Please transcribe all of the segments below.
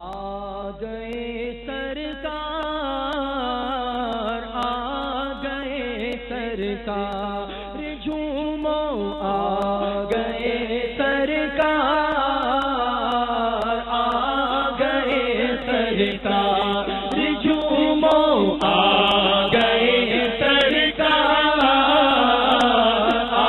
آ گئے سرکار، آ گئے سرکار، جھومو آ گئے سرکار، آ گئے سرکار، جھومو آ گئے سرکار، آ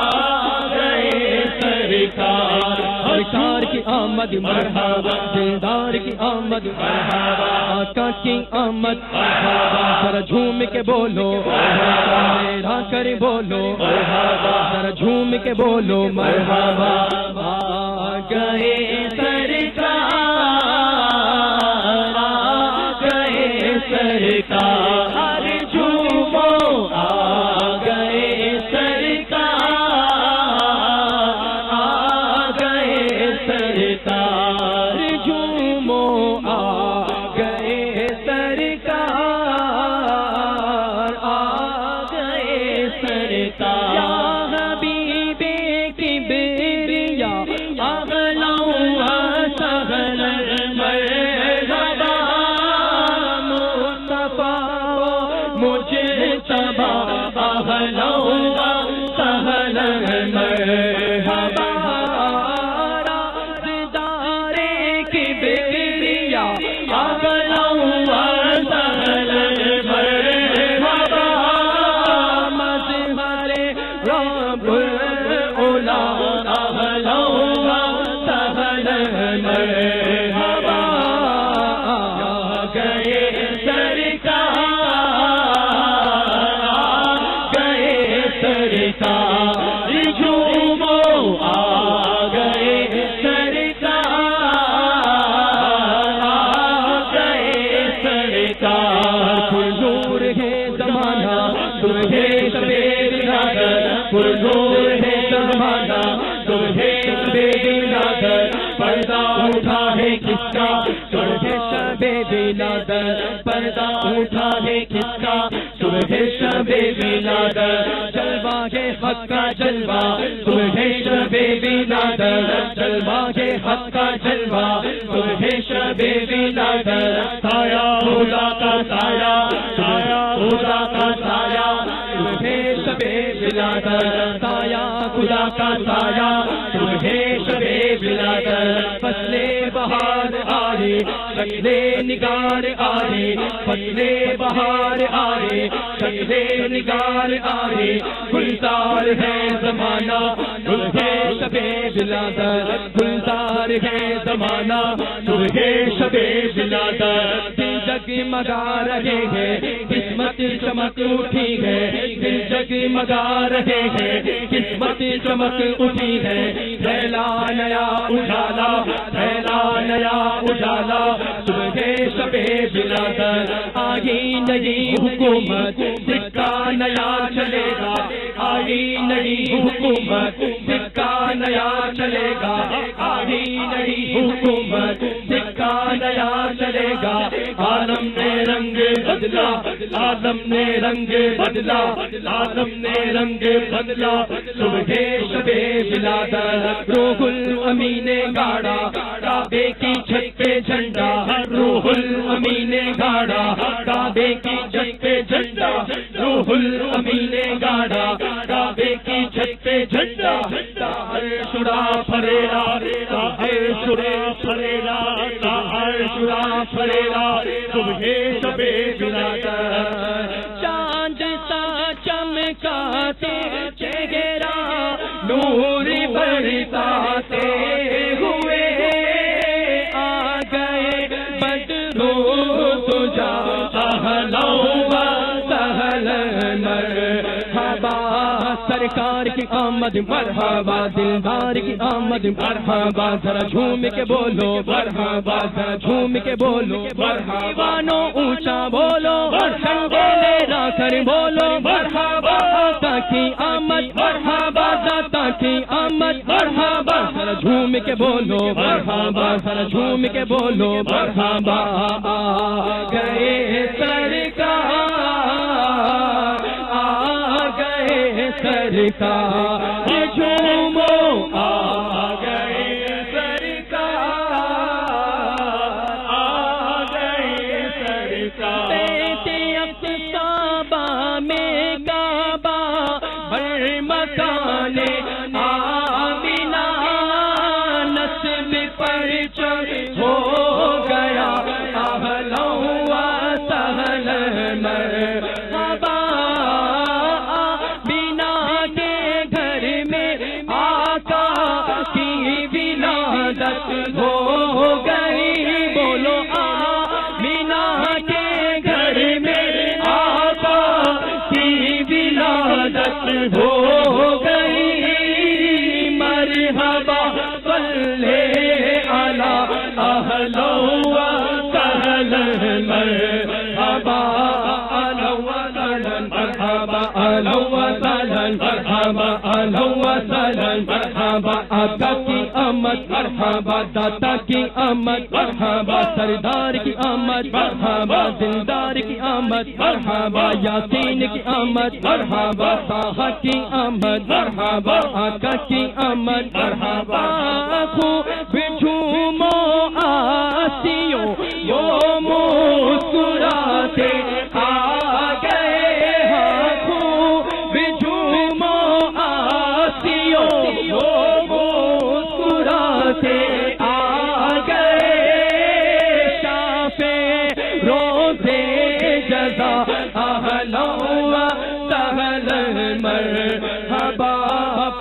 گئے سرکار، سرکار کی آمد مرحبا، دلدار کی آمد مرحبا، آقا کی آمد مرحبا، ذرا جھوم کے بولو مرحبا، میرا کر بولو مرحبا، ذرا جھوم کے بولو مرحبا، آ گئے سرکار، آ گئے سرکار، جھومو آ گئے سرکار، آ گئے سرکار، جھومو آ گئے سرکار، آ گئے سرکار، یا حبیب کبریا اغلا وسہلا مرحبا، مصطفیٰ مجتبی اغلا وسہلا مرحبا، رازدار کبریا اغلا وسہلا مرحبا، مظہر رب العلا اغلا وسہلا مرحبا، آ گئے سرکار، آ گئے سرکار، جھومو آ گئے سرکار، آ گئے سرکار، پرنور ہے زمانہ تمہیں سبیل نگر، پرنور ہے زمانہ تمہیں سبیل نگر، پردہ اٹھا ہے کس کا صبح شب ولادت، پردہ اٹھا ہے کس کا صبح شب ولادت، جلوہ ہے حق کا جلوہ صبح شب ولادت، جلوہ ہے حق کا جلوہ صبح شب ولادت، سایہ خدا کا سایہ، سایہ خدا کا سایہ صبح شب ولادت، سایہ خدا کا سایہ صبح شب ولادت، فصل بہار آئے شکل نگار آئے، فصل بہار آئے شکل نگار آئے، گلزار ہے زمانہ صبح شب ولادت، گلزار ہے زمانہ صبح شب ولادت، دل جگمگا رہے ہیں قسمت چمک اٹھی ہے، دل جگمگا رہے ہیں قسمت چمک اٹھی ہے، پھیلا نیا اجالا، پھیلا نیا اجالا، صبح شب ولادت، آئی نئی حکومت سکہ نیا چلے گا، آئی نئی حکومت سکہ نیا چلے گا، آئی نئی حکومت سکہ نیا چلے گا، عالم نے رنگ بدلا، عالم نے رنگ بدلا، عالم نے رنگ بدلا، صبح شب ولادت، روح الامین گاڑا کعبے کی چھت پہ جھنڈا، روح الامین گاڑا کعبے کی چھت پہ جھنڈا، روح الامین گاڑا کعبے کی چھت پہ جھنڈا، ہر شرا پھریرا، ہر شرا پھریرا، ہر شرا پھریرا، صبح شب ولادت، چاند سا چمکاتے چہرہ نور برساتے ہوئے، آ گئے بدرو تجا اہلا وسہلا مرحبا، سرکار کی آمد مرحبا، دلدار کی آمد مرحبا، ذرا جھوم کے بولو مرحبا، ذرا جھوم کے بولو مرحبا، نو اونچا بولو سنگولے را کر بولو مرحبا، کی آمد مرحبا، ذاتا کی آمد مرحبا، ذرا جھوم کے بولو مرحبا، ذرا جھوم کے بولو مرحبا، آ گئے سرکار، آ گئے سرکار، جھومو آ گئے سرکار، آ آقا کی آمد مرحبا، داتا کی آمد مرحبا، سردار کی آمد مرحبا، دلدار کی آمد مرحبا، یاسین کی آمد مرحبا، طه کی آمد مرحبا، آقا کی آمد مرحبا، خوب جھومو آسیوں وہ مسکراتے آ گئے، خوب جھومو آسیوں وہ مسکراتے آ گئے، شافع روزے جزا اہلا و سہلا مرحبا،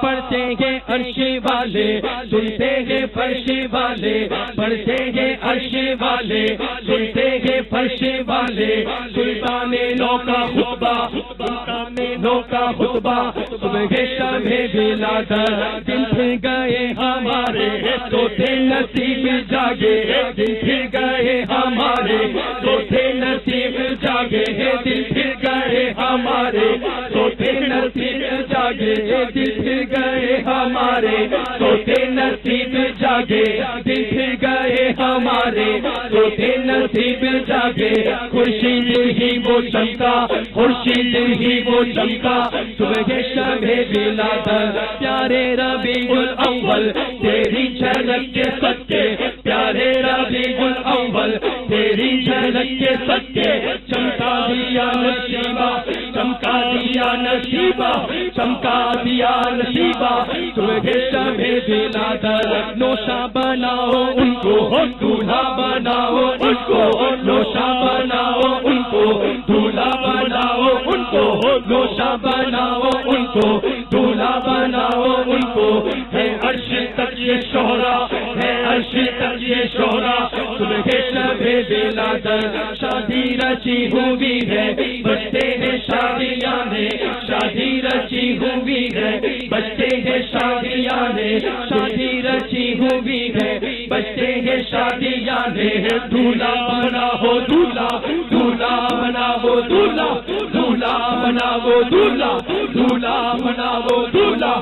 پڑھتے ہیں عرش والے سنتے ہیں فرش والے، پڑھتے ہیں عرش والے سنتے ہیں فرش والے، سلطان نو کا خطبہ سلطان نو کا خطبہ، صبح شب ولادت دن پھر گئے ہمارے تو تھے نصیب جاگے، دن پھر گئے ہمارے تو تھے نصیب جاگے، دن پھر گئے ہمارے تو تھے نصیب جاگے، دن پھر گئے ہمارے تو تھے نصیب جاگے، دن پھر گئے ہمارے تو تھے نصیب جاگے، خورشید ہی وہ چمکا خورشید ہی وہ چمکا، صبح شب ولادت پیارے ربیع الاول تیری جھلک کے صدقے، پیارے ربیع الاول تیری جھلک کے صدقے، چمکا دیا نصیبہ چمکا دیا نصیبہ چمکا دیا نصیبہ، صبح شب ولادت نوشا بناؤ ان کو دولہا بناؤ ان کو، نوشا بناؤ ان کو دولہا بناؤ ان کو، نوشا بناؤ ان کو دولہا بناؤ ان کو، ہے عرش تک یہ شہرا ہے عرش تک یہ شہرا، صبح شب ولادت شادی رچی ہوئی ہے بچتے ہیں شادیاں نے، شادی رچی ہوئی ہے بچتے ہیں شادیاں نے، شادی رچی ہوئی ہے بچتے ہیں شادیاں نے، دولہا بنا ہو دولہا دولہا بنا ہو دولہا دولہا بنا ہو دولہا دولہا بنا ہو دولہا،